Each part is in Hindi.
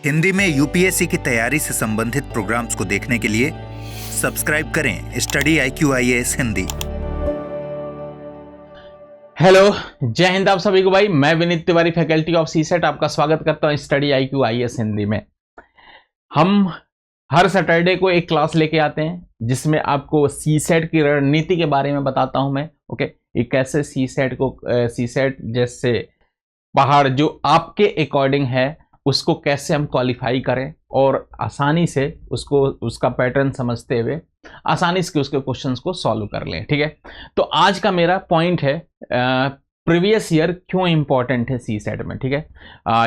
हिंदी में यूपीएससी की तैयारी से संबंधित प्रोग्राम्स को देखने के लिए सब्सक्राइब करें study IQ IAS Hindi. Hello, जय हिंद आप सभी को। भाई मैं Vineet Tiwari, faculty of CSAT, आपका स्वागत करता हूं स्टडी IQ IAS हिंदी में। हम हर सैटरडे को एक क्लास लेके आते हैं जिसमें आपको सीसेट की रणनीति के बारे में बताता हूं मैं। ओके, ये कैसे सीसेट जैसे पहाड़ जो आपके अकॉर्डिंग है उसको कैसे हम क्वालिफाई करें और आसानी से उसका पैटर्न समझते हुए आसानी से उसके क्वेश्चंस को सॉल्व कर लें। ठीक है, तो आज का मेरा पॉइंट है प्रीवियस ईयर क्यों इंपॉर्टेंट है सीसेट में। ठीक है,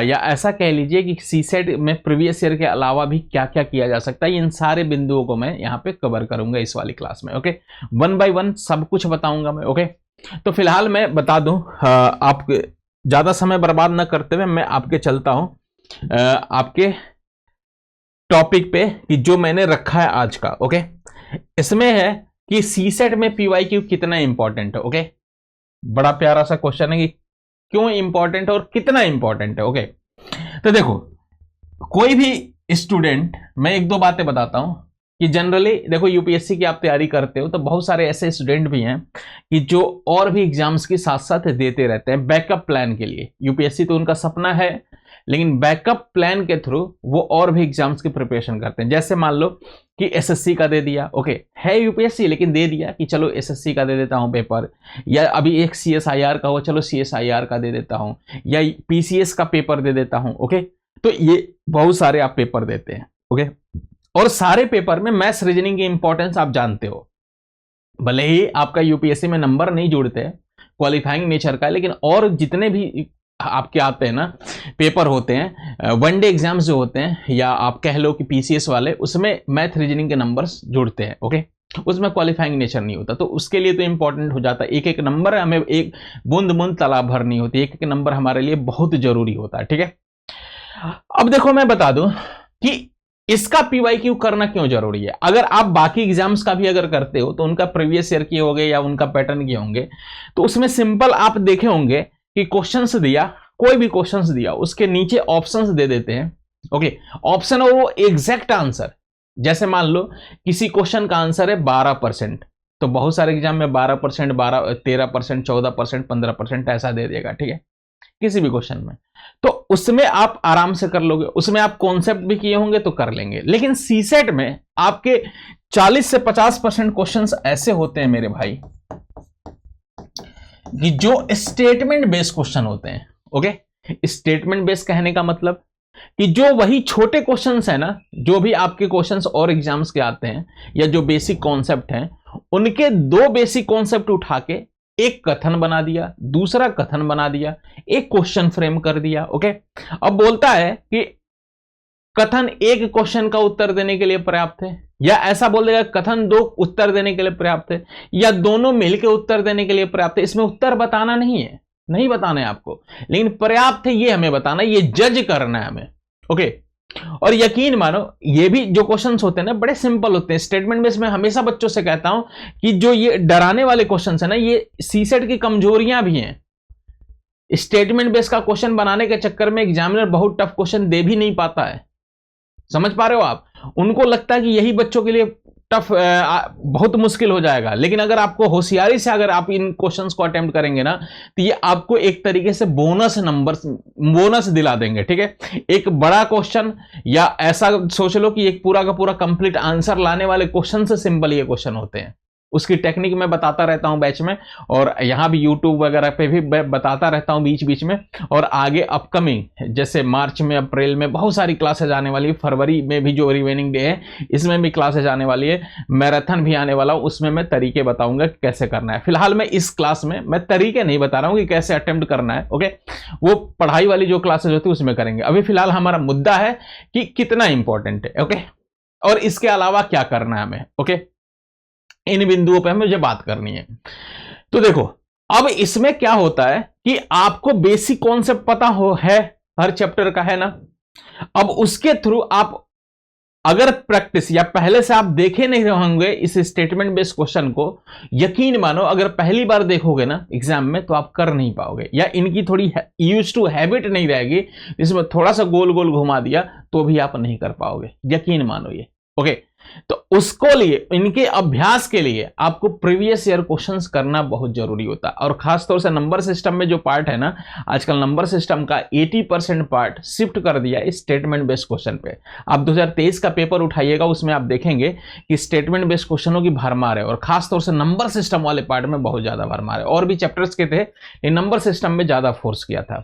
या ऐसा कह लीजिए कि सीसेट में प्रीवियस ईयर के अलावा भी क्या क्या किया जा सकता है। इन सारे बिंदुओं को मैं यहाँ पे कवर करूंगा इस वाली क्लास में। ओके, वन बाय वन सब कुछ बताऊंगा मैं। ओके, तो फिलहाल मैं बता दूं, आप ज्यादा समय बर्बाद न करते हुए मैं आपके चलता हूं आपके टॉपिक पे कि जो मैंने रखा है आज का। ओके, इसमें है कि सीसेट में PYQ कितना इंपॉर्टेंट है। ओके, बड़ा प्यारा सा क्वेश्चन है कि क्यों इंपॉर्टेंट और कितना इंपॉर्टेंट है। ओके, तो देखो कोई भी स्टूडेंट, मैं एक दो बातें बताता हूं कि जनरली देखो यूपीएससी की आप तैयारी करते हो तो बहुत सारे ऐसे स्टूडेंट भी हैं कि जो और भी एग्जाम्स के साथ साथ देते रहते हैं बैकअप प्लान के लिए। यूपीएससी तो उनका सपना है, लेकिन बैकअप प्लान के थ्रू वो और भी एग्जाम्स की प्रिपरेशन करते हैं। जैसे मान लो कि एसएससी का दे दिया, ओके है यूपीएससी लेकिन दे दिया कि चलो एसएससी का दे देता हूं पेपर, या अभी एक CSIR का हो, चलो CSIR का दे देता हूं, या PCS का पेपर दे देता हूं। ओके, तो ये बहुत सारे आप पेपर देते हैं। ओके, और सारे पेपर में मैथ्स रीजनिंग की इंपॉर्टेंस आप जानते हो। भले ही आपका यूपीएससी में नंबर नहीं जुड़ते क्वालिफाइंग नेचर का, लेकिन और जितने भी आपके आते हैं ना पेपर होते हैं, वनडे एग्जाम्स जो होते हैं, या आप कह लो कि PCS वाले, उसमें मैथ रीजनिंग के नंबर्स जुड़ते हैं। ओके, उसमें क्वालिफाइंग नेचर नहीं होता, तो उसके लिए तो इंपॉर्टेंट हो जाता है। एक एक नंबर हमें, एक बूंद बूंद तालाब भरनी होती है, एक एक नंबर हमारे लिए बहुत जरूरी होता है। ठीक है, अब देखो मैं बता दूं कि इसका PYQ करना क्यों जरूरी है। अगर आप बाकी एग्जाम्स का भी अगर करते हो तो उनका प्रीवियस ईयर किए होंगे या उनका पैटर्न किए होंगे, तो उसमें सिंपल आप देखे होंगे कि क्वेश्चंस दिया, कोई भी क्वेश्चंस दिया, उसके नीचे ऑप्शंस दे देते हैं। ओके, ऑप्शन और वो एग्जैक्ट आंसर। जैसे मान लो किसी क्वेश्चन का आंसर है 12%, तो बहुत सारे एग्जाम में 12%, 13%, 14%, 15% ऐसा दे देगा। ठीक है, किसी भी क्वेश्चन में, तो उसमें आप आराम से कर लोगे, उसमें आप कॉन्सेप्ट भी किए होंगे तो कर लेंगे। लेकिन सीसेट में आपके 40 से 50% क्वेश्चंस ऐसे होते हैं मेरे भाई कि जो स्टेटमेंट बेस्ड क्वेश्चन होते हैं। ओके, स्टेटमेंट बेस्ड कहने का मतलब कि जो वही छोटे क्वेश्चंस है ना, जो भी आपके क्वेश्चंस और एग्जाम्स के आते हैं, या जो बेसिक कॉन्सेप्ट हैं, उनके दो बेसिक कॉन्सेप्ट उठा के एक कथन बना दिया, दूसरा कथन बना दिया, एक क्वेश्चन फ्रेम कर दिया। ओके, अब बोलता है कि कथन एक क्वेश्चन का उत्तर देने के लिए पर्याप्त है, या ऐसा बोल देगा कथन दो उत्तर देने के लिए पर्याप्त है, या दोनों मिलकर उत्तर देने के लिए पर्याप्त है। इसमें उत्तर बताना नहीं है, नहीं बताना है आपको, लेकिन पर्याप्त है ये हमें बताना है, ये जज करना है हमें। ओके, और यकीन मानो ये भी जो क्वेश्चंस होते हैं ना बड़े सिंपल होते हैं। स्टेटमेंट बेस्ड में हमेशा बच्चों से कहता हूं कि जो ये डराने वाले क्वेश्चंस है ना, ये सीसेट की कमजोरियां भी हैं। स्टेटमेंट बेस्ड का क्वेश्चन बनाने के चक्कर में एग्जामिनर बहुत टफ क्वेश्चन दे भी नहीं पाता है। समझ पा रहे हो आप? उनको लगता है कि यही बच्चों के लिए टफ, बहुत मुश्किल हो जाएगा, लेकिन अगर आपको होशियारी से अगर आप इन क्वेश्चंस को अटेम्प्ट करेंगे ना, तो ये आपको एक तरीके से बोनस दिला देंगे। ठीक है, एक बड़ा क्वेश्चन, या ऐसा सोच लो कि एक पूरा का पूरा कंप्लीट आंसर लाने वाले क्वेश्चन से सिंपल ये क्वेश्चन होते हैं। उसकी टेक्निक मैं बताता रहता हूं बैच में, और यहां भी यूट्यूब वगैरह पे भी बताता रहता हूं बीच बीच में। और आगे अपकमिंग जैसे मार्च में, अप्रैल में बहुत सारी क्लासेज आने वाली है, फरवरी में भी जो रिमेनिंग डे है इसमें भी क्लासेज आने वाली है, मैराथन भी आने वाला हूं, उसमें मैं तरीके बताऊंगा कि कैसे करना है। फिलहाल मैं इस क्लास में मैं तरीके नहीं बता रहा हूं कि कैसे अटेम्प्ट करना है। ओके, वो पढ़ाई वाली जो क्लासेज होती है उसमें करेंगे। अभी फिलहाल हमारा मुद्दा है कि कितना इंपॉर्टेंट है। ओके, और इसके अलावा क्या करना है हमें। ओके, इन बिंदुओं पे मुझे बात करनी है। तो देखो अब इसमें क्या होता है कि आपको बेसिक कॉन्सेप्ट पता है हर चैप्टर का, है ना। अब उसके थ्रू आप अगर प्रैक्टिस या पहले से आप देखे नहीं होंगे इस स्टेटमेंट बेस्ड क्वेश्चन को, यकीन मानो अगर पहली बार देखोगे ना एग्जाम में तो आप कर नहीं पाओगे, या इनकी थोड़ी यूज टू हैबिट नहीं रहेगी, इसमें थोड़ा सा गोल गोल घुमा दिया तो भी आप नहीं कर पाओगे, यकीन मानो ये। ओके, तो उसको लिए, इनके अभ्यास के लिए आपको प्रीवियस ईयर क्वेश्चंस करना बहुत जरूरी होता है। और खासतौर से नंबर सिस्टम में जो पार्ट है ना, आजकल नंबर सिस्टम का 80% पार्ट शिफ्ट कर दिया है स्टेटमेंट बेस्ड क्वेश्चन पे। आप 2023 का पेपर उठाइएगा, उसमें आप देखेंगे कि स्टेटमेंट बेस्ड क्वेश्चनों की भरमार है, और खासतौर से नंबर सिस्टम वाले पार्ट में बहुत ज्यादा भरमार है। और भी चैप्टर्स के थे, ये नंबर सिस्टम में ज्यादा फोर्स किया था।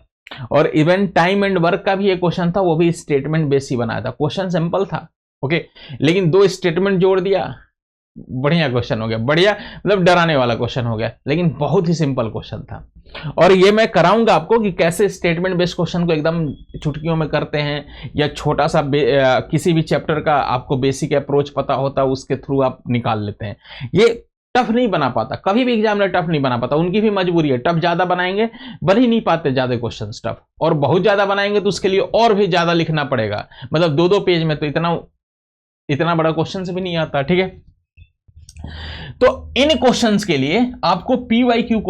और इवन टाइम एंड वर्क का भी एक क्वेश्चन था, वो भी स्टेटमेंट बेस्ड ही बनाया था। क्वेश्चन सिंपल था, ओके, लेकिन 2 स्टेटमेंट जोड़ दिया, बढ़िया क्वेश्चन हो गया। बढ़िया मतलब डराने वाला क्वेश्चन हो गया, लेकिन बहुत ही सिंपल क्वेश्चन था। और ये मैं कराऊंगा आपको कि कैसे स्टेटमेंट बेस्ड क्वेश्चन को एकदम चुटकियों में करते हैं, या छोटा सा किसी भी चैप्टर का आपको बेसिक अप्रोच पता होता है, उसके थ्रू आप निकाल लेते हैं। ये टफ नहीं बना पाता, कभी भी एग्जामिनर टफ नहीं बना पाता, उनकी भी मजबूरी है। टफ ज्यादा बनाएंगे, बन ही नहीं पाते ज्यादा क्वेश्चन टफ, और बहुत ज्यादा बनाएंगे तो उसके लिए और भी ज्यादा लिखना पड़ेगा। मतलब 2-2 पेज में तो इतना बड़ा क्वेश्चन से भी नहीं आता, ठीक है। तो इन क्वेश्चंस के लिए आपको PYQ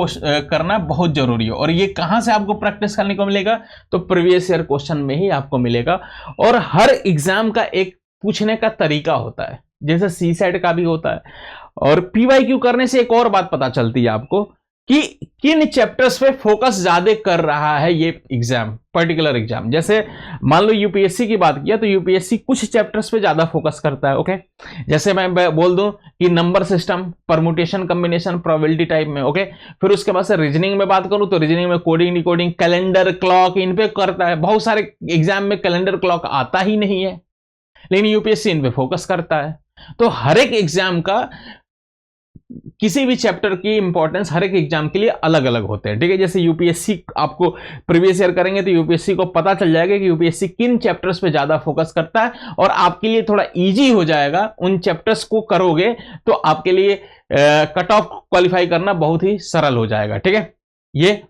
करना बहुत जरूरी है। और ये कहां से आपको प्रैक्टिस करने को मिलेगा? तो प्रीवियस ईयर क्वेश्चन में ही आपको मिलेगा। और हर एग्जाम का एक पूछने का तरीका होता है, जैसे CSAT का भी होता है। और PYQ करने से एक और बात पता चलती है आपको कि किन चैप्टर्स पे फोकस ज्यादा कर रहा है ये एग्जाम, पर्टिकुलर एग्जाम। जैसे मान लो UPSC की बात किया, तो UPSC कुछ चैप्टर्स पे ज्यादा फोकस करता है, ओके। जैसे मैं बोल दूं कि number system, permutation, combination, probability type में, ओके। फिर उसके बाद से रीजनिंग में बात करूं तो रीजनिंग में कोडिंग, डिकोडिंग, कैलेंडर, क्लॉक, इन पे करता है। बहुत सारे एग्जाम में कैलेंडर, क्लॉक आता ही नहीं है, लेकिन UPSC इन पे फोकस करता है। तो हर एक एग्जाम का, किसी भी चैप्टर की इंपॉर्टेंस हर एक एग्जाम के लिए अलग अलग होते हैं, ठीक है। जैसे UPSC आपको प्रीवियस ईयर करेंगे तो UPSC को पता चल जाएगा कि UPSC किन चैप्टर्स पे ज्यादा फोकस करता है, और आपके लिए थोड़ा इजी हो जाएगा। उन चैप्टर्स को करोगे तो आपके लिए कट ऑफ क्वालिफाई करना बहुत ही सरल हो जाएगा, ठीक है। ये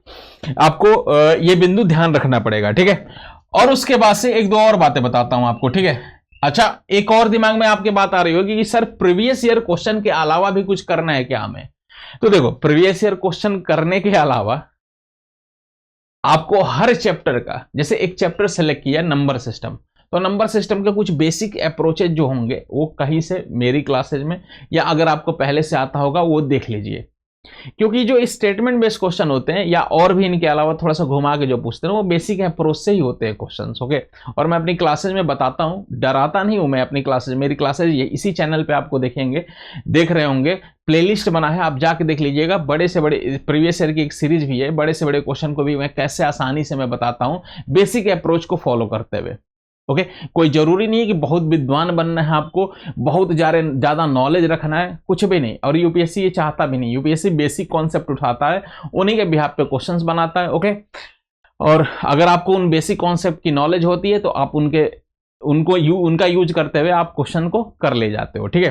आपको ये बिंदु ध्यान रखना पड़ेगा, ठीक है। और उसके बाद से 1-2 और बातें बताता हूं आपको, ठीक है। अच्छा, एक और दिमाग में आपके बात आ रही होगी कि सर प्रीवियस ईयर क्वेश्चन के अलावा भी कुछ करना है क्या हमें? तो देखो, प्रीवियस ईयर क्वेश्चन करने के अलावा आपको हर चैप्टर का, जैसे एक चैप्टर सेलेक्ट किया नंबर सिस्टम, तो नंबर सिस्टम के कुछ बेसिक अप्रोचेज जो होंगे वो कहीं से मेरी क्लासेज में, या अगर आपको पहले से आता होगा वो देख लीजिए। क्योंकि जो स्टेटमेंट बेस्ड क्वेश्चन होते हैं, या और भी इनके अलावा थोड़ा सा घुमा के जो पूछते हैं, वो बेसिक अप्रोच से ही होते हैं क्वेश्चंस, ओके। और मैं अपनी क्लासेज में बताता हूं, डराता नहीं हूं मैं अपनी क्लासेज। मेरी क्लासेज ये इसी चैनल पे आपको देख रहे होंगे, प्लेलिस्ट बना है, आप जाके देख लीजिएगा। बड़े से बड़े प्रीवियस ईयर की एक सीरीज भी है, बड़े से बड़े क्वेश्चन को भी मैं कैसे आसानी से मैं बताता हूं, बेसिक अप्रोच को फॉलो करते हुए, ओके। कोई जरूरी नहीं है कि बहुत विद्वान बनना है आपको, बहुत ज्यादा नॉलेज रखना है, कुछ भी नहीं। और UPSC ये चाहता भी नहीं। UPSC बेसिक कॉन्सेप्ट उठाता है, उन्हीं के बिहाफ पे क्वेश्चंस बनाता है, ओके। और अगर आपको उन बेसिक कॉन्सेप्ट की नॉलेज होती है तो आप उनका यूज करते हुए आप क्वेश्चन को कर ले जाते हो, ठीक है।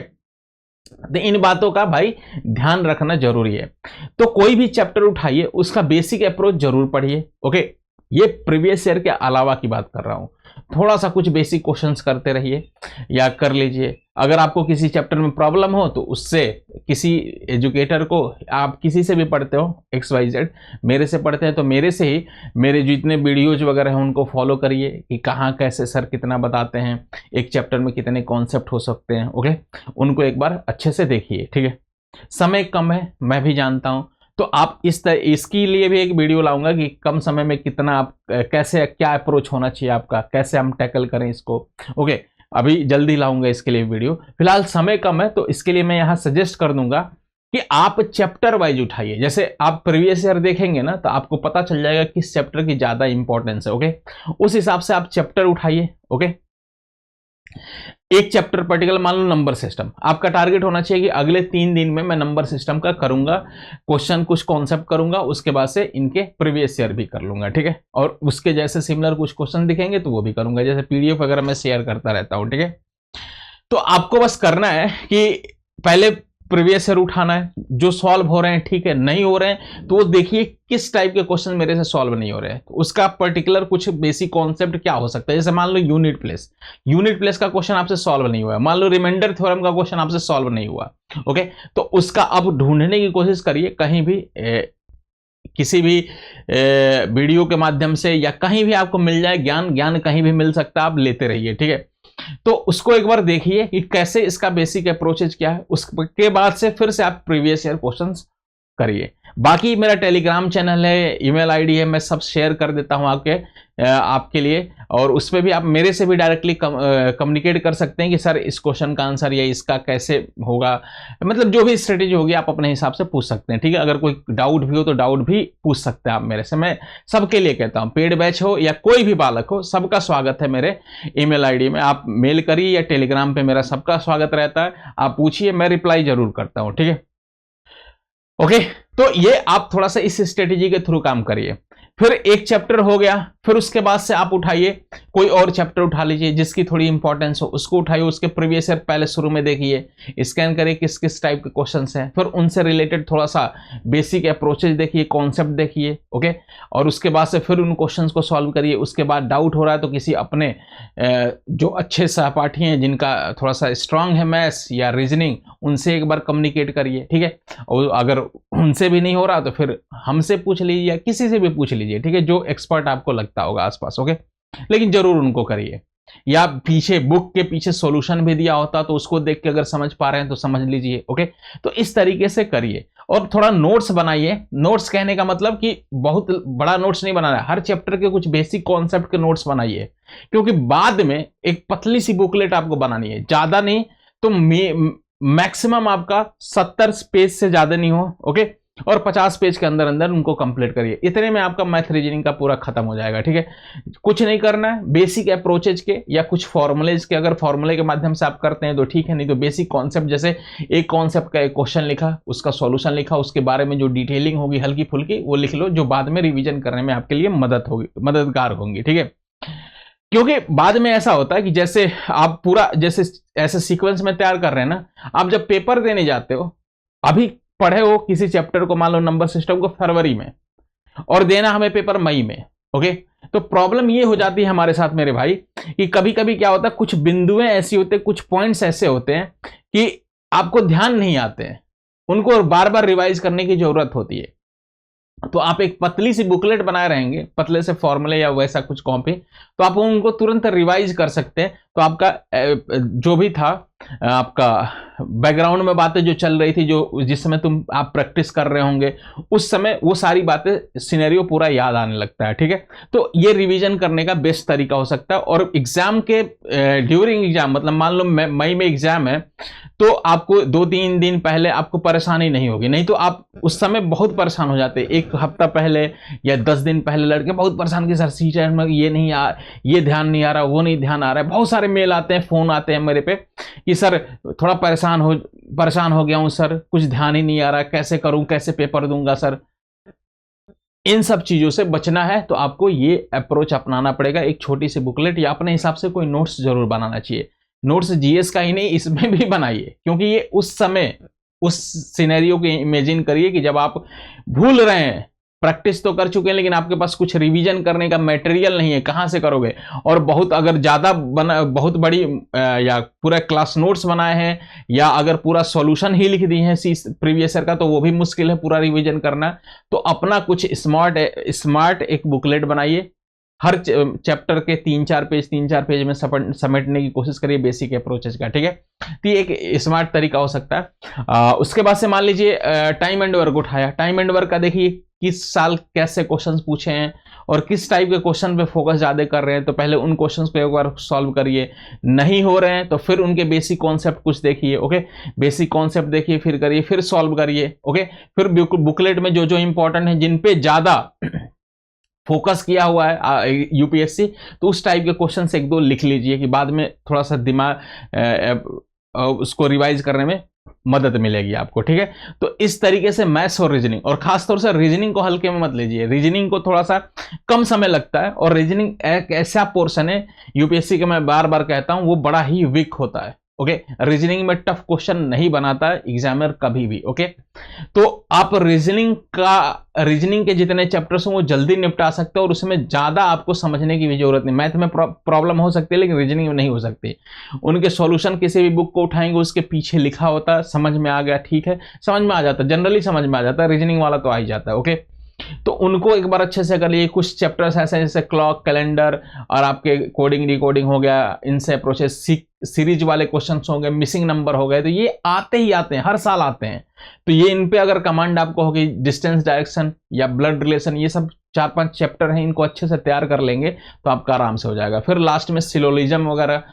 तो इन बातों का भाई ध्यान रखना जरूरी है। तो कोई भी चैप्टर उठाइए, उसका बेसिक अप्रोच जरूर पढ़िए, ओके। ये प्रीवियस ईयर के अलावा की बात कर रहा हूं। थोड़ा सा कुछ बेसिक क्वेश्चंस करते रहिए या कर लीजिए। अगर आपको किसी चैप्टर में प्रॉब्लम हो तो उससे किसी एजुकेटर को, आप किसी से भी पढ़ते हो, XYZ, मेरे से पढ़ते हैं तो मेरे से ही, मेरे जितने वीडियोज वगैरह हैं उनको फॉलो करिए कि कहाँ कैसे सर कितना बताते हैं, एक चैप्टर में कितने कॉन्सेप्ट हो सकते हैं, ओके। उनको एक बार अच्छे से देखिए, ठीक है। समय कम है, मैं भी जानता हूँ, तो आप इसके लिए भी एक वीडियो लाऊंगा कि कम समय में कितना आप कैसे, क्या अप्रोच होना चाहिए आपका, कैसे हम टैकल करें इसको, ओके। अभी जल्दी लाऊंगा इसके लिए वीडियो। फिलहाल समय कम है, तो इसके लिए मैं यहां सजेस्ट कर दूंगा कि आप चैप्टर वाइज उठाइए। जैसे आप प्रीवियस ईयर देखेंगे ना, तो आपको पता चल जाएगा किस चैप्टर की ज्यादा इंपॉर्टेंस है, ओके। उस हिसाब से आप चैप्टर उठाइए, ओके। एक चैप्टर पर्टिकुलर, मान लो नंबर सिस्टम, आपका टारगेट होना चाहिए कि अगले 3 दिन में मैं नंबर सिस्टम का करूंगा क्वेश्चन, कुछ कॉन्सेप्ट करूंगा, उसके बाद से इनके प्रीवियस ईयर भी कर लूंगा, ठीक है। और उसके जैसे सिमिलर कुछ क्वेश्चन दिखेंगे तो वो भी करूंगा, जैसे PDF वगैरह मैं शेयर करता रहता हूं, ठीक है। तो आपको बस करना है कि पहले प्रीवियस ईयर उठाना है, जो सॉल्व हो रहे हैं, ठीक है। नहीं हो रहे हैं तो वो देखिए किस टाइप के क्वेश्चन मेरे से सॉल्व नहीं हो रहे हैं, तो उसका पर्टिकुलर कुछ बेसिक कॉन्सेप्ट क्या हो सकता है। जैसे मान लो यूनिट प्लेस का क्वेश्चन आपसे सॉल्व नहीं हुआ, मान लो रिमाइंडर थ्योरम का क्वेश्चन आपसे सॉल्व नहीं हुआ, ओके। तो उसका अब ढूंढने की कोशिश करिए, कहीं भी किसी भी वीडियो के माध्यम से या कहीं भी आपको मिल जाए ज्ञान कहीं भी मिल सकता है, आप लेते रहिए, ठीक है। तो उसको एक बार देखिए कि कैसे इसका बेसिक अप्रोचेज क्या है, उसके बाद से फिर से आप प्रीवियस ईयर क्वेश्चंस करिए। बाकी मेरा टेलीग्राम चैनल है, ईमेल आईडी है, मैं सब शेयर कर देता हूं आपके लिए, और उस पर भी आप मेरे से भी डायरेक्टली कम्युनिकेट कर सकते हैं कि सर इस क्वेश्चन का आंसर या इसका कैसे होगा, मतलब जो भी स्ट्रेटेजी होगी आप अपने हिसाब से पूछ सकते हैं, ठीक है। अगर कोई डाउट भी हो तो डाउट भी पूछ सकते हैं आप मेरे से। मैं सबके लिए कहता हूं, पेड बैच हो या कोई भी बालक हो, सबका स्वागत है मेरे ईमेल आईडी में। आप मेल करिए या टेलीग्राम पे, मेरा सबका स्वागत रहता है। आप पूछिए, मैं रिप्लाई जरूर करता हूं, ठीक है। ओके, तो ये आप थोड़ा सा इस स्ट्रेटेजी के थ्रू काम करिए। फिर एक चैप्टर हो गया, फिर उसके बाद से आप उठाइए कोई और चैप्टर उठा लीजिए जिसकी थोड़ी इंपॉर्टेंस हो, उसको उठाइए, उसके प्रीवियस ईयर पहले शुरू में देखिए, स्कैन करिए किस किस टाइप के क्वेश्चंस हैं, फिर उनसे रिलेटेड थोड़ा सा बेसिक अप्रोचेज देखिए, कॉन्सेप्ट देखिए, ओके। और उसके बाद से फिर उन क्वेश्चंस को सॉल्व करिए। उसके बाद डाउट हो रहा है तो किसी अपने जो अच्छे सहपाठी हैं जिनका थोड़ा सा स्ट्रांग है मैथ्स या रीजनिंग, उनसे एक बार कम्युनिकेट करिए, ठीक है। और अगर उनसे भी नहीं हो रहा तो फिर हमसे पूछ लीजिए या किसी से भी पूछ लीजिए, ठीक है, जो एक्सपर्ट आपको लगता होगा आसपास, ओके। लेकिन जरूर उनको करिए, या पीछे बुक के पीछे सॉल्यूशन भी दिया होता तो उसको देख के अगर समझ पा रहे हैं तो समझ लीजिए, ओके। तो इस तरीके से करिए और थोड़ा नोट्स बनाइए। नोट्स कहने का मतलब कि बहुत बड़ा नोट्स नहीं बनाना है, हर चैप्टर के कुछ बेसिक कॉन्सेप्ट के नोट्स बनाइए, क्योंकि बाद में एक पतली सी बुकलेट आपको बनानी है, ज्यादा नहीं तो मैक्सिमम आपका 70 पेज से ज्यादा नहीं हो, ओके, और 50 पेज के अंदर अंदर उनको कंप्लीट करिए। इतने में आपका मैथ रीजनिंग का पूरा खत्म हो जाएगा, ठीक है। कुछ नहीं करना है, बेसिक अप्रोचेज के या कुछ फॉर्मुलेज के, अगर फॉर्मूले के माध्यम से आप करते हैं तो ठीक है, नहीं तो बेसिक कॉन्सेप्ट, जैसे एक कॉन्सेप्ट का एक क्वेश्चन लिखा, उसका सॉल्यूशन लिखा, उसके बारे में जो डिटेलिंग होगी हल्की फुल्की वो लिख लो, जो बाद में रिविजन करने में आपके लिए मददगार होंगी, ठीक है। क्योंकि बाद में ऐसा होता है कि जैसे आप पूरा जैसे ऐसे सीक्वेंस में तैयार कर रहे हैं ना, आप जब पेपर देने जाते हो, अभी पढ़े हो किसी चैप्टर को, मान लो नंबर सिस्टम को फरवरी में, और देना हमें पेपर मई में, ओके। तो प्रॉब्लम ये हो जाती है हमारे साथ मेरे भाई कि कभी कभी क्या होता है, कुछ बिंदुएं ऐसी होते हैं, कुछ पॉइंट्स ऐसे होते हैं कि आपको ध्यान नहीं आते हैं, उनको बार बार रिवाइज करने की जरूरत होती है। तो आप एक पतली सी बुकलेट बनाए रहेंगे, पतले से फॉर्मूले या वैसा कुछ कॉपी, तो आप उनको तुरंत रिवाइज कर सकते हैं। तो आपका जो भी था, आपका बैकग्राउंड में बातें जो चल रही थी, जो जिस समय आप प्रैक्टिस कर रहे होंगे, उस समय वो सारी बातें, सिनेरियो पूरा याद आने लगता है, ठीक है। तो ये रिवीजन करने का बेस्ट तरीका हो सकता है। और एग्जाम के ड्यूरिंग एग्जाम, मतलब मान लो मई में एग्जाम है, तो आपको 2-3 दिन पहले आपको परेशानी नहीं होगी, नहीं तो आप उस समय बहुत परेशान हो जाते हैं। एक हफ्ता पहले या 10 दिन पहले लड़के बहुत परेशान कि सर सी टेस्ट में ये नहीं आ, ये ध्यान नहीं आ रहा, वो नहीं ध्यान आ रहा है। बहुत सारे मेल आते हैं, फोन आते हैं मेरे पे कि सर थोड़ा परेशान हो गया हूं सर, कुछ ध्यान ही नहीं आ रहा, कैसे करूं, कैसे पेपर दूंगा सर। इन सब चीजों से बचना है तो आपको ये अप्रोच अपनाना पड़ेगा। एक छोटी सी बुकलेट या अपने हिसाब से कोई नोट्स जरूर बनाना चाहिए। नोट्स जीएस का ही नहीं, इसमें भी बनाइए, क्योंकि ये उस समय उस सिनेरियो को इमेजिन करिए कि जब आप भूल रहे हैं, प्रैक्टिस तो कर चुके हैं लेकिन आपके पास कुछ रिवीजन करने का मटेरियल नहीं है, कहां से करोगे। और बहुत अगर ज्यादा बहुत बड़ी या पूरा क्लास नोट्स बनाए हैं या अगर पूरा सॉल्यूशन ही लिख दिए हैं प्रीवियस ईयर का, तो वो भी मुश्किल है पूरा रिवीजन करना। तो अपना कुछ स्मार्ट एक बुकलेट बनाइए, हर चैप्टर के 3-4 पेज में समेटने की कोशिश करिए बेसिक अप्रोचेस का, ठीक है। तो ये एक स्मार्ट तरीका हो सकता है। उसके बाद से मान लीजिए टाइम एंड वर्क उठाया। टाइम एंड वर्क का देखिए किस साल कैसे क्वेश्चंस पूछे हैं और किस टाइप के क्वेश्चन पे फोकस ज्यादा कर रहे हैं, तो पहले उन क्वेश्चंस को एक बार सॉल्व करिए। नहीं हो रहे हैं तो फिर उनके बेसिक कॉन्सेप्ट कुछ देखिए, ओके, बेसिक कॉन्सेप्ट देखिए, फिर करिए, फिर सॉल्व करिए, ओके। फिर बुकलेट में जो जो इंपॉर्टेंट है, जिन पे ज्यादा फोकस किया हुआ है यूपीएससी, तो उस टाइप के क्वेश्चन एक दो लिख लीजिए कि बाद में थोड़ा सा दिमाग उसको रिवाइज करने में मदद मिलेगी आपको, ठीक है। तो इस तरीके से मैथ्स और रीजनिंग, और खासतौर से रीजनिंग को हल्के में मत लीजिए। रीजनिंग को थोड़ा सा कम समय लगता है, और रीजनिंग एक ऐसा पोर्शन है यूपीएससी के, मैं बार बार कहता हूं, वो बड़ा ही वीक होता है, ओके। रीजनिंग में टफ क्वेश्चन नहीं बनाता है एग्जामिनर कभी भी, ओके। तो आप रीजनिंग के जितने चैप्टर्स हैं वो जल्दी निपटा सकते हो, और उसमें ज्यादा आपको समझने की भी जरूरत नहीं। मैथ में प्रॉब्लम हो सकती है लेकिन रीजनिंग में नहीं हो सकती। उनके सॉल्यूशन किसी भी बुक को उठाएंगे, उसके पीछे लिखा होता है, समझ में आ गया, ठीक है, समझ में आ जाता है, जनरली समझ में आ जाता है। रीजनिंग वाला तो आ ही जाता है, ओके। तो उनको एक बार अच्छे से कर लिए। कुछ चैप्टर्स ऐसे हैं जैसे क्लॉक, कैलेंडर और आपके कोडिंग डिकोडिंग हो गया, इनसे प्रोसेस सीरीज वाले क्वेश्चंस हो गए, मिसिंग नंबर हो गए, तो ये आते ही आते हैं, हर साल आते हैं। तो ये इन पे अगर कमांड आपको होगी, डिस्टेंस डायरेक्शन या ब्लड रिलेशन, ये सब 4-5 चैप्टर हैं, इनको अच्छे से तैयार कर लेंगे तो आपका आराम से हो जाएगा। फिर लास्ट में सिलोजिज्म वगैरह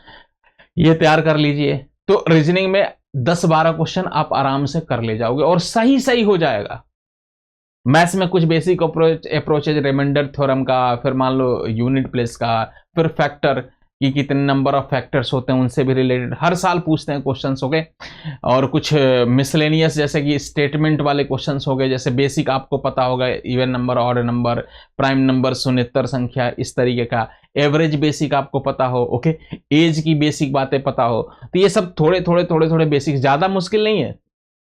ये तैयार कर लीजिए, तो रीजनिंग में 10-12 क्वेश्चन आप आराम से कर ले जाओगे और सही सही हो जाएगा। मैथ्स में कुछ बेसिक अप्रोचेज, रिमाइंडर थ्योरम का, फिर मान लो यूनिट प्लेस का, फिर फैक्टर कि कितने नंबर ऑफ फैक्टर्स होते हैं उनसे भी रिलेटेड हर साल पूछते हैं क्वेश्चंस हो गए। और कुछ मिसलेनियस जैसे कि स्टेटमेंट वाले क्वेश्चंस हो गए, जैसे बेसिक आपको पता होगा even number, odd number, prime number, शून्येतर संख्या, इस तरीके का। एवरेज बेसिक आपको पता हो, ओके, एज की बेसिक बातें पता हो। तो ये सब थोड़े थोड़े बेसिक, ज्यादा मुश्किल नहीं है,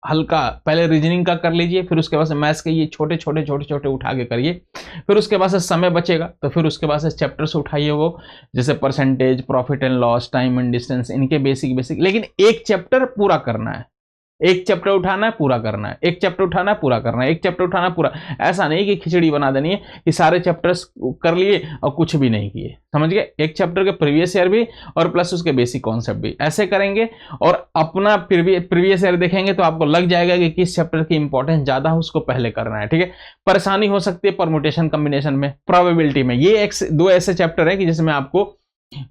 हल्का। पहले रीजनिंग का कर लीजिए, फिर उसके बाद से मैथ्स के ये छोटे छोटे उठा के करिए। फिर उसके बाद से समय बचेगा तो फिर उसके बाद से चैप्टर्स उठाइए, वो जैसे percentage, profit and loss, time and distance, इनके बेसिक। लेकिन एक चैप्टर पूरा करना है, एक चैप्टर उठाना है, पूरा करना है, एक चैप्टर उठाना है, पूरा करना है, एक चैप्टर उठाना है, पूरा। ऐसा नहीं कि खिचड़ी बना देनी है कि सारे चैप्टर्स कर लिए और कुछ भी नहीं किए, समझ गए। एक चैप्टर के प्रीवियस ईयर भी और प्लस उसके बेसिक कॉन्सेप्ट भी, ऐसे करेंगे और अपना प्रीवियस ईयर देखेंगे तो आपको लग जाएगा कि किस चैप्टर की इंपॉर्टेंस ज्यादा है, उसको पहले करना है, ठीक है। परेशानी हो सकती है परमुटेशन कॉम्बिनेशन में, प्रोबेबिलिटी में। ये दो ऐसे चैप्टर है कि जिसमें आपको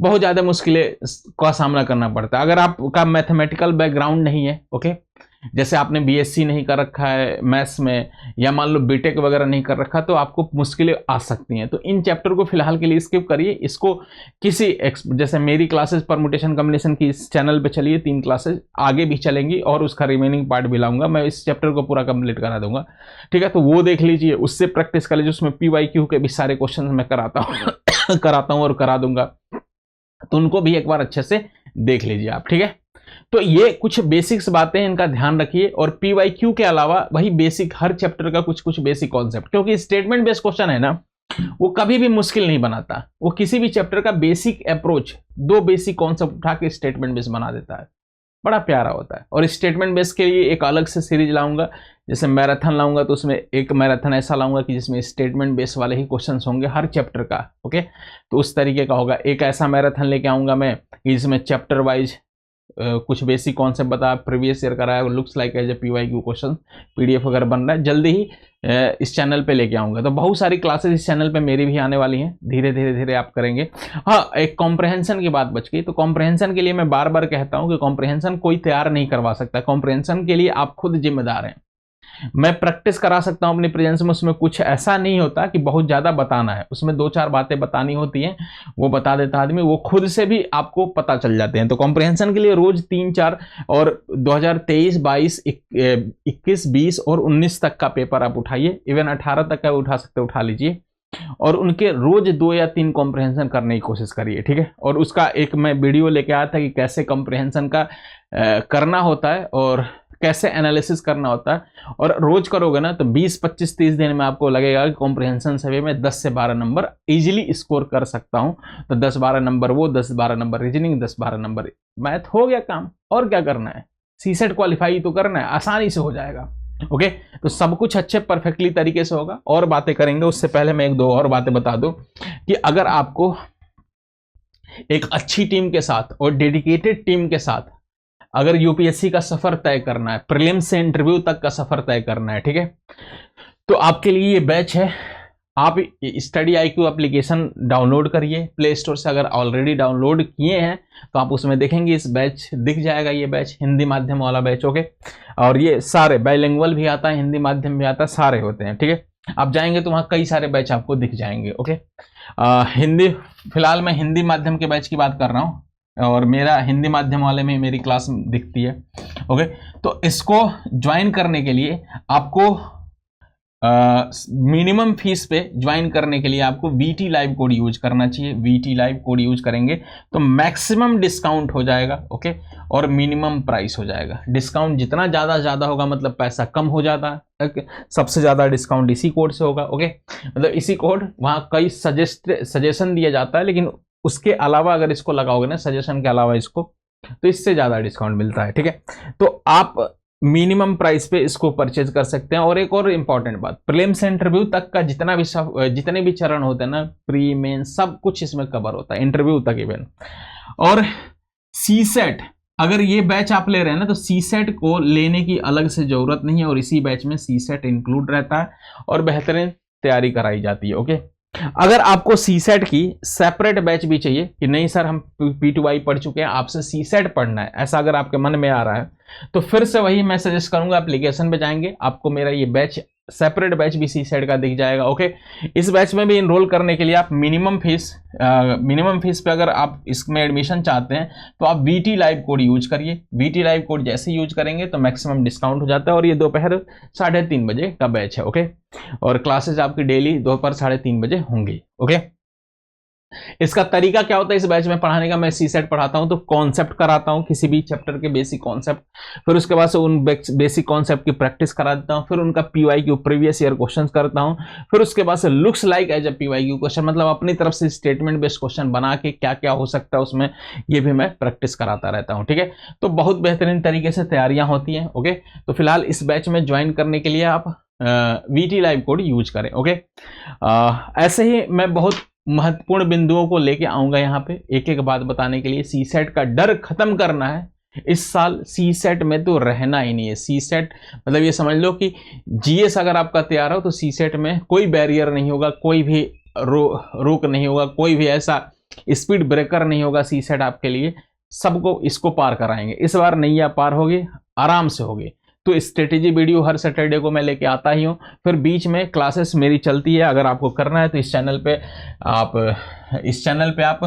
बहुत ज्यादा मुश्किलें का सामना करना पड़ता है। अगर आपका मैथमेटिकल बैकग्राउंड नहीं है, ओके, जैसे आपने बीएससी नहीं कर रखा है मैथ्स में, या मान लो बीटेक वगैरह नहीं कर रखा, तो आपको मुश्किलें आ सकती हैं। तो इन चैप्टर को फिलहाल के लिए स्किप करिए। इसको किसी जैसे मेरी क्लासेस परमुटेशन कॉम्बिनेशन की इस चैनल पे चलिए, 3 क्लासेस आगे भी चलेंगी और उसका रिमेनिंग पार्ट भी लाऊंगा, मैं इस चैप्टर को पूरा कंप्लीट करा दूंगा, ठीक है। तो वो देख लीजिए, उससे प्रैक्टिस कर लीजिए। उसमें PYQ के भी सारे क्वेश्चन मैं कराता हूँ और करा दूंगा, तो उनको भी एक बार अच्छे से देख लीजिए आप, ठीक है। तो ये कुछ बेसिक्स बातें हैं, इनका ध्यान रखिए। और PYQ के अलावा वही बेसिक, हर चैप्टर का कुछ बेसिक कॉन्सेप्ट, क्योंकि स्टेटमेंट बेस्ड क्वेश्चन है ना, वो कभी भी मुश्किल नहीं बनाता। वो किसी भी चैप्टर का बेसिक अप्रोच, 2 बेसिक कॉन्सेप्ट उठा के स्टेटमेंट बेस्ड बना देता है, बड़ा प्यारा होता है। और स्टेटमेंट बेस्ड के लिए एक अलग से सीरीज लाऊंगा, जैसे मैराथन लाऊंगा तो उसमें एक मैराथन ऐसा लाऊंगा कि जिसमें स्टेटमेंट बेस्ड वाले ही क्वेश्चंस होंगे हर चैप्टर का, ओके। तो उस तरीके का होगा। एक ऐसा मैराथन लेके आऊंगा मैं जिसमें चैप्टर वाइज कुछ बेसिक कॉन्सेप्ट बता, प्रीवियस ईयर कराया, looks like as a PYQ question, PDF वगैरह बन रहा है, जल्दी ही इस चैनल पे लेके आऊंगा। तो बहुत सारी क्लासेस इस चैनल पे मेरी भी आने वाली हैं, धीरे आप करेंगे। हाँ, एक कॉम्प्रहेंशन की बात बच गई। तो कॉम्प्रहेंशन के लिए मैं बार बार कहता हूं कि कॉम्प्रहेंशन कोई तैयार नहीं करवा सकता, कॉम्प्रहेंशन के लिए आप खुद जिम्मेदार हैं। मैं प्रैक्टिस करा सकता हूं अपनी प्रेजेंस में, उसमें कुछ ऐसा नहीं होता कि बहुत ज्यादा बताना है, उसमें 2-4 बातें बतानी होती हैं, वो बता देता आदमी, वो खुद से भी आपको पता चल जाते हैं। तो कॉम्प्रहेंशन के लिए रोज 3-4 और 2023, 22, 21, 20 और 19 तक का पेपर आप उठाइए, इवन 18 तक का उठा सकते उठा लीजिए, और उनके रोज 2 या 3 कॉम्प्रहेंशन करने की कोशिश करिए, ठीक है। और उसका एक मैं वीडियो लेके आया था कि कैसे कॉम्प्रहेंशन का करना होता है और कैसे एनालिसिस करना होता है, और रोज करोगे ना तो 20, 25, 30 दिन में आपको लगेगा कि कॉम्प्रहेंशन सर्वे में 10 से 12 नंबर इजीली स्कोर कर सकता हूं। तो 10-12 नंबर वो, 10-12 नंबर रीजनिंग, 10-12 नंबर मैथ, हो गया काम। और क्या करना है, CSET क्वालिफाई तो करना है, आसानी से हो जाएगा, ओके। तो सब कुछ अच्छे परफेक्टली तरीके से होगा। और बातें करेंगे, उससे पहले मैं 1-2 और बातें बता दूं कि अगर आपको एक अच्छी टीम के साथ और डेडिकेटेड टीम के साथ अगर UPSC का सफर तय करना है, प्रीलिम्स से इंटरव्यू तक का सफर तय करना है, ठीक है, तो आपके लिए ये बैच है। आप स्टडी IQ एप्लीकेशन डाउनलोड करिए प्ले स्टोर से। अगर ऑलरेडी डाउनलोड किए हैं तो आप उसमें देखेंगे इस बैच दिख जाएगा, ये बैच हिंदी माध्यम वाला बैच, ओके। और ये सारे बाइलिंगुअल भी आता है, हिंदी माध्यम भी आता है, सारे होते हैं, ठीक है। आप जाएंगे तो वहाँ कई सारे बैच आपको दिख जाएंगे, ओके। हिंदी, फिलहाल मैं हिंदी माध्यम के बैच की बात कर रहा हूँ और मेरा हिंदी माध्यम वाले में मेरी क्लास दिखती है, ओके। तो इसको ज्वाइन करने के लिए आपको मिनिमम फीस पे ज्वाइन करने के लिए आपको VT लाइव कोड यूज करना चाहिए। VT लाइव कोड यूज करेंगे तो मैक्सिमम डिस्काउंट हो जाएगा, ओके, और मिनिमम प्राइस हो जाएगा। डिस्काउंट जितना ज़्यादा होगा मतलब पैसा कम हो जाता है, ओके। सबसे ज़्यादा डिस्काउंट इसी कोड से होगा, ओके। मतलब इसी कोड, वहाँ कई सजेशन दिया जाता है, लेकिन उसके अलावा अगर इसको लगाओगे ना, सजेशन के अलावा इसको, तो इससे ज़्यादा डिस्काउंट मिलता है, ठीक है। तो आप मिनिमम प्राइस पे इसको परचेज कर सकते हैं। और एक और इम्पॉर्टेंट बात, प्रीलिम्स इंटरव्यू तक का जितने भी चरण होते हैं ना, प्री मेन सब कुछ इसमें कवर होता है, इंटरव्यू तक इवन। और सी सेट, अगर ये बैच आप ले रहे हैं ना, तो सी सेट को लेने की अलग से जरूरत नहीं है, और इसी बैच में सी सेट इंक्लूड रहता है और बेहतरीन तैयारी कराई जाती है। ओके, अगर आपको सी सेट की सेपरेट बैच भी चाहिए कि नहीं सर हम P2I पढ़ चुके हैं, आपसे सी सेट पढ़ना है, ऐसा अगर आपके मन में आ रहा है, तो फिर से वही मैं सजेस्ट करूंगा, एप्लीकेशन पे जाएंगे, आपको मेरा ये बैच सेपरेट बैच भी सी सेट का दिख जाएगा। ओके, इस बैच में भी इनरोल करने के लिए आप मिनिमम फीस पे अगर आप इसमें एडमिशन चाहते हैं तो आप VT लाइव कोड यूज करिए। VT लाइव कोड जैसे यूज करेंगे तो मैक्सिमम डिस्काउंट हो जाता है, और ये दोपहर 3:30 बजे का बैच है। ओके, और क्लासेज आपकी डेली दोपहर 3:30 बजे होंगी। ओके, इसका तरीका क्या होता है इस बैच में पढ़ाने का, मैं सी सेट पढ़ाता हूं तो कॉन्सेप्ट कराता हूं, किसी भी चैप्टर के बेसिक कॉन्सेप्ट, फिर उसके बाद से उन बेसिक कॉन्सेप्ट की प्रैक्टिस करा देता हूं, फिर उनका PYQ प्रीवियस ईयर क्वेश्चन करता हूं, फिर उसके बाद से looks like as a PYQ question, मतलब अपनी तरफ से स्टेटमेंट बेस्ड क्वेश्चन बना के क्या क्या हो सकता है उसमें, ये भी मैं प्रैक्टिस कराता रहता हूँ। ठीक है, तो बहुत बेहतरीन तरीके से तैयारियां होती हैं। ओके, तो फिलहाल इस बैच में ज्वाइन करने के लिए आप VT लाइव कोड यूज करें। ओके, ऐसे ही मैं बहुत महत्वपूर्ण बिंदुओं को लेके आऊंगा यहाँ पे एक एक बात बताने के लिए। सी सेट का डर खत्म करना है इस साल, सी सेट में तो रहना ही नहीं है। सी सेट मतलब ये समझ लो कि GS अगर आपका तैयार हो तो सी सेट में कोई बैरियर नहीं होगा, कोई भी रोक नहीं होगा, कोई भी ऐसा स्पीड ब्रेकर नहीं होगा। सी सेट आपके लिए सबको इसको पार कराएंगे। इस बार नैया पार होगी, आराम से होगी। तो स्ट्रेटेजी वीडियो हर सैटरडे को मैं लेके आता ही हूँ, फिर बीच में क्लासेस मेरी चलती है। अगर आपको करना है तो इस चैनल पे आप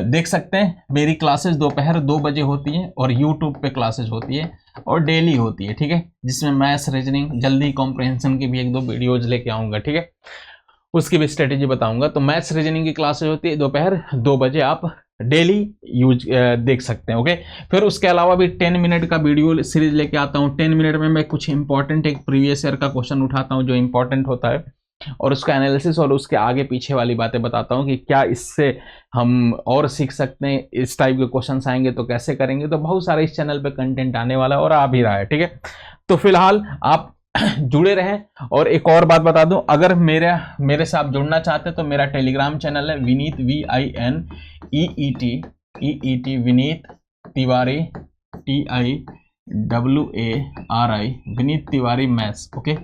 देख सकते हैं। मेरी क्लासेस दोपहर 2 बजे होती हैं और यूट्यूब पे क्लासेस होती है और डेली होती है। ठीक है, जिसमें मैथ्स, रीजनिंग, जल्दी कॉम्प्रहेंशन की भी 1-2 वीडियोज लेके आऊँगा। ठीक है, उसकी भी स्ट्रेटेजी बताऊंगा। तो मैथ्स रीजनिंग की क्लासेस होती है दोपहर 2 बजे, आप डेली यूज देख सकते हैं। ओके, फिर उसके अलावा भी 10 मिनट का वीडियो सीरीज लेके आता हूँ। 10 मिनट में मैं कुछ इंपॉर्टेंट एक प्रीवियस ईयर का क्वेश्चन उठाता हूँ जो इंपॉर्टेंट होता है, और उसका एनालिसिस और उसके आगे पीछे वाली बातें बताता हूँ कि क्या इससे हम और सीख सकते हैं, इस टाइप के क्वेश्चंस आएंगे तो कैसे करेंगे। तो बहुत सारे इस चैनल पे कंटेंट आने वाला है और आ भी रहा है। ठीक है, तो फिलहाल आप जुड़े रहें। और एक और बात बता दूं, अगर मेरे से आप जुड़ना चाहते हैं तो मेरा टेलीग्राम चैनल है Vineet VINEET Vineet Tiwari TIWARI Vineet Tiwari maths. Okay,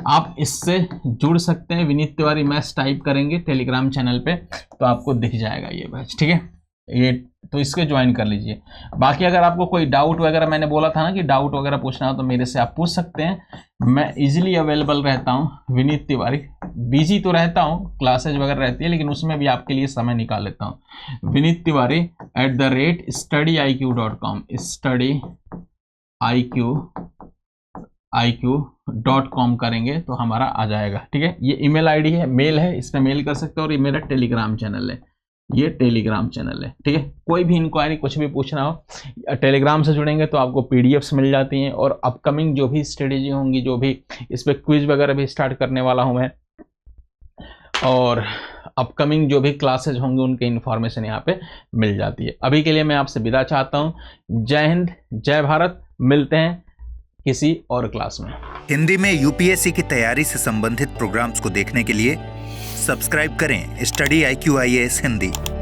आप इससे जुड़ सकते हैं। विनीत तिवारी मैथ्स टाइप करेंगे टेलीग्राम चैनल पे तो आपको दिख जाएगा ये बैच। ठीक है, ये तो इसको ज्वाइन कर लीजिए। बाकी अगर आपको कोई डाउट वगैरह, मैंने बोला था ना कि डाउट वगैरह पूछना हो तो मेरे से आप पूछ सकते हैं। मैं इजीली अवेलेबल रहता हूँ। विनीत तिवारी, बिजी तो रहता हूँ, क्लासेज वगैरह रहती है, लेकिन उसमें भी आपके लिए समय निकाल लेता हूँ। विनीत तिवारी @studyiq.com studyiq.com करेंगे तो हमारा आ जाएगा। ठीक है, ये ईमेल आईडी है, मेल है, इस पर मेल कर सकते हो। और ये मेरा टेलीग्राम चैनल है, ये टेलीग्राम चैनल है। ठीक है, कोई भी इंक्वायरी, कुछ भी पूछना हो टेलीग्राम से जुड़ेंगे तो आपको PDFs मिल जाती हैं। और अपकमिंग जो भी स्ट्रेटेजी होंगी, जो भी इस पर क्विज वगैरह भी स्टार्ट करने वाला हूं मैं, और अपकमिंग जो भी क्लासेज होंगे उनके इंफॉर्मेशन यहाँ पे मिल जाती है। अभी के लिए मैं आपसे विदा चाहता हूँ। जय हिंद, जय भारत। मिलते हैं किसी और क्लास में। हिंदी में UPSC की तैयारी से संबंधित प्रोग्राम्स को देखने के लिए सब्सक्राइब करें स्टडी IQ IAS हिंदी।